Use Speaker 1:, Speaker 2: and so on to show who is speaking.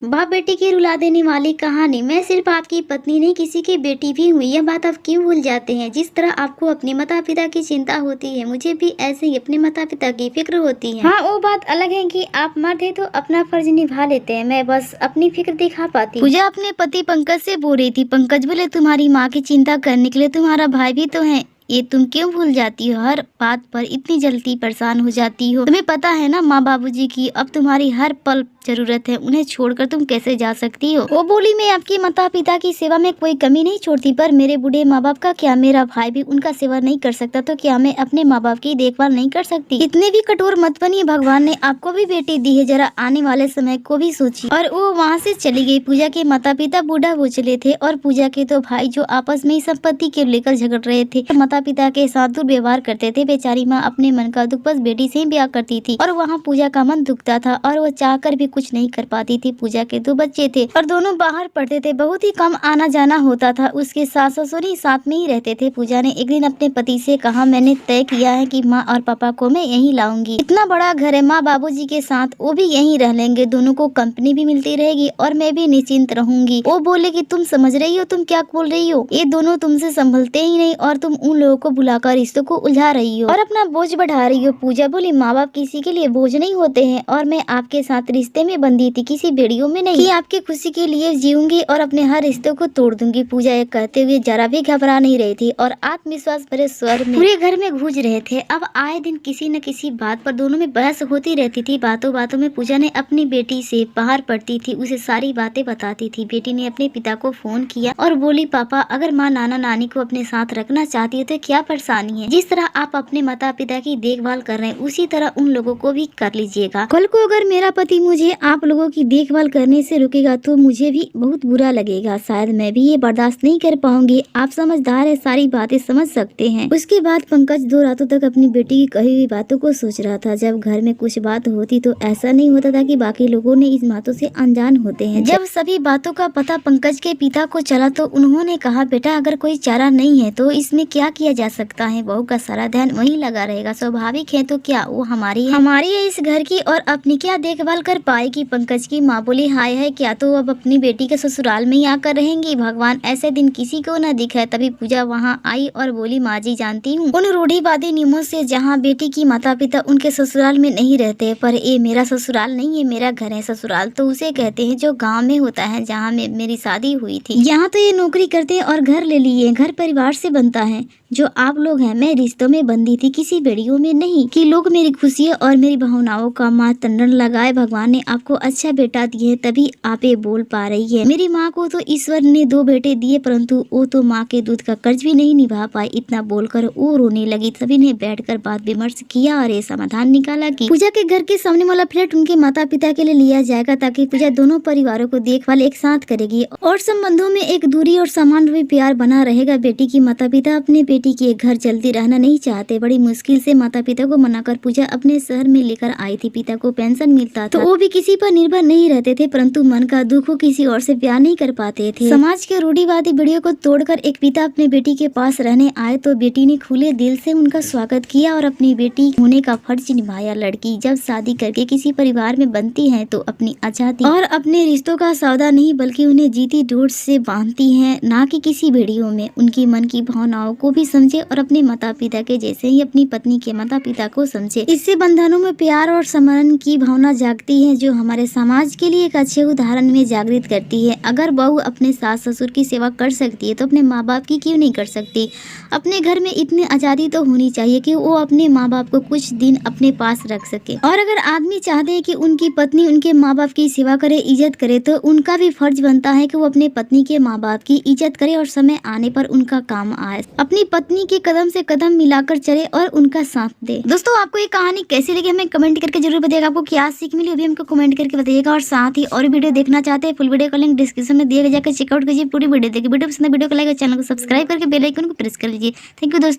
Speaker 1: बाप बेटी की रुला देने वाली कहानी। मैं सिर्फ आपकी पत्नी नहीं, किसी की बेटी भी हूँ। यह बात आप क्यों भूल जाते हैं? जिस तरह आपको अपने माता पिता की चिंता होती है, मुझे भी ऐसे ही अपने माता पिता की फिक्र होती है। हाँ, वो बात अलग है कि आप मर्द है तो अपना फर्ज निभा लेते हैं, मैं बस अपनी फिक्र दिखा पाती। पूजा अपने पति पंकज से बोल रही थी। पंकज बोले, तुम्हारी माँ की चिंता करने के लिए तुम्हारा भाई भी तो है, ये तुम क्यों भूल जाती हो? हर बात पर इतनी जल्दी परेशान हो जाती हो। तुम्हें पता है ना माँ बाबूजी की अब तुम्हारी हर पल जरूरत है, उन्हें छोड़कर तुम कैसे जा सकती हो? वो बोली, मैं आपकी माता पिता की सेवा में कोई कमी नहीं छोड़ती, पर मेरे बूढ़े माँ बाप का क्या? मेरा भाई भी उनका सेवा नहीं कर सकता तो क्या मैं अपने माँ बाप की देखभाल नहीं कर सकती? इतने भी कठोर मत बनिए, भगवान ने आपको भी बेटी दी है, जरा आने वाले समय को भी सोचिए। और वो वहाँ से चली गई। पूजा के माता पिता बूढ़ा हो चले थे और पूजा के तो भाई जो आपस में संपत्ति के लेकर झगड़ रहे थे, माता पिता के साथ दुर्व्यवहार करते थे। बेचारी माँ अपने मन का दुख बस बेटी से ही ब्याह करती थी और वहाँ पूजा का मन दुखता था और वो चाहकर भी कुछ नहीं कर पाती थी। पूजा के 2 बच्चे थे और दोनों बाहर पढ़ते थे, बहुत ही कम आना जाना होता था। उसके सास ससुर ही साथ में ही रहते थे। पूजा ने एक दिन अपने पति से कहा, मैंने तय किया है कि माँ और पापा को मैं यहीं लाऊंगी। इतना बड़ा घर है, माँ बाबूजी के साथ वो भी यहीं रह लेंगे, दोनों को कंपनी भी मिलती रहेगी और मैं भी निश्चिंत रहूंगी। वो बोले कि तुम समझ रही हो, तुम क्या बोल रही हो? ये दोनों तुमसे संभलते ही नहीं और तुम उन लोगों को बुलाकर रिश्तों को उलझा रही हो और अपना बोझ बढ़ा रही हो। पूजा बोली, माँ बाप किसी के लिए बोझ नहीं होते हैं और मैं आपके साथ रिश्ते में बंधी थी, किसी बेड़ियों में नहीं, कि आपकी खुशी के लिए जीऊंगी और अपने हर रिश्ते को तोड़ दूंगी। पूजा ये कहते हुए जरा भी घबरा नहीं रही थी और आत्मविश्वास भरे स्वर में पूरे घर में गूंज रहे थे। अब आए दिन किसी न किसी बात पर दोनों में बहस होती रहती थी। बातों बातों में पूजा ने अपनी बेटी से बाहर पढ़ती थी, उसे सारी बातें बताती थी। बेटी ने अपने पिता को फोन किया और बोली, पापा अगर माँ नाना नानी को अपने साथ रखना चाहती है तो क्या परेशानी है? जिस तरह आप अपने माता पिता की देखभाल कर रहे हैं उसी तरह उन लोगों को भी कर लीजिएगा। कल को अगर मेरा पति मुझे आप लोगों की देखभाल करने से रुकेगा तो मुझे भी बहुत बुरा लगेगा, शायद मैं भी ये बर्दाश्त नहीं कर पाऊंगी। आप समझदार है, सारी बातें समझ सकते हैं। उसके बाद पंकज 2 रातों तक अपनी बेटी की कही हुई बातों को सोच रहा था। जब घर में कुछ बात होती तो ऐसा नहीं होता था कि बाकी लोगों ने इस बातों से अनजान होते हैं। जब सभी बातों का पता पंकज के पिता को चला तो उन्होंने कहा, बेटा अगर कोई चारा नहीं है तो इसमें क्या किया जा सकता है? बहू का सारा ध्यान वहीं लगा रहेगा, स्वाभाविक है, तो क्या वो हमारी है इस घर की और अपनी क्या देखभाल कर पाएगी? पंकज की माँ बोली, हाय है, क्या तो अब अपनी बेटी के ससुराल में ही आकर रहेंगी? भगवान ऐसे दिन किसी को न दिखाए। तभी पूजा वहाँ आई और बोली, माँ जी जानती हूँ उन रूढ़िवादी नियमों से जहाँ बेटी की माता पिता उनके ससुराल में नहीं रहते, पर ये मेरा ससुराल नहीं है, मेरा घर है। ससुराल तो उसे कहते हैं जो गाँव में होता है, जहाँ में मेरी शादी हुई थी। यहाँ तो ये नौकरी करते हैं और घर ले लिए, घर परिवार से बनता है। जो आप लोग हैं, मैं रिश्तों में बंधी थी, किसी बेड़ियों में नहीं कि लोग मेरी खुशियों और मेरी भावनाओं का मातंडन लगाए। भगवान ने आपको अच्छा बेटा दिए है, तभी आप ये बोल पा रही है। मेरी माँ को तो ईश्वर ने 2 बेटे दिए, परंतु वो तो माँ के दूध का कर्ज भी नहीं निभा पाई। इतना बोलकर वो रोने लगी। सभी ने बैठकर बात विमर्श किया और ये समाधान निकाला कि पूजा के घर के सामने वाला फ्लैट उनके माता पिता के लिए लिया जाएगा, ताकि पूजा दोनों परिवारों को देखभाल एक साथ करेगी और संबंधों में एक दूरी और समान रूपी प्यार बना रहेगा। बेटी की माता पिता अपने बेटी के घर जल्दी रहना नहीं चाहते। बड़ी मुश्किल से माता पिता को मनाकर पूजा अपने शहर में लेकर आई थी। पिता को पेंशन मिलता था तो वो भी किसी पर निर्भर नहीं रहते थे, परंतु मन का दुख वो किसी और से प्यार नहीं कर पाते थे। समाज के रूढ़िवादी बेड़ियों को तोड़कर एक पिता अपने बेटी के पास रहने आए तो बेटी ने खुले दिल से उनका स्वागत किया और अपनी बेटी होने का फर्ज निभाया। लड़की जब शादी करके किसी परिवार में बनती है तो अपनी आजादी और अपने रिश्तों का सौदा नहीं बल्कि उन्हें जीती डोर से बांधती है, ना कि किसी बेड़ियों में। उनकी मन की भावनाओं को भी समझे और अपने माता पिता के जैसे ही अपनी पत्नी के माता पिता को समझे। इससे बंधनों में प्यार और समरण की भावना जागती है, जो हमारे समाज के लिए एक अच्छे उदाहरण में जागृत करती है। अगर बहू अपने सास ससुर की सेवा कर सकती है तो अपने माँ बाप की क्यों नहीं कर सकती? अपने घर में इतनी आजादी तो होनी चाहिए कि वो अपने माँ बाप को कुछ दिन अपने पास रख सके। और अगर आदमी चाहते हैं कि उनकी पत्नी उनके माँ बाप की सेवा करे, इज्जत करे, तो उनका भी फर्ज बनता है कि वो अपने पत्नी के माँ बाप की इज्जत करे और समय आने पर उनका काम आए, अपनी पत्नी के कदम से कदम मिलाकर चले और उनका साथ दे। दोस्तों, आपको ये कहानी कैसी लगी हमें कमेंट करके जरूर बताइएगा। आपको क्या सीख मिली अभी हमको कमेंट करके बताइएगा। और साथ ही और वीडियो देखना चाहते हैं, फुल वीडियो का लिंक डिस्क्रिप्शन में दिया गया, जाकर चेकआउट कीजिए, पूरी वीडियो देखिए। वीडियो पसंद है वीडियो को लाइक और चैनल को सब्सक्राइब करके बेल आइकन को प्रेस कर लीजिए। थैंक यू दोस्तों।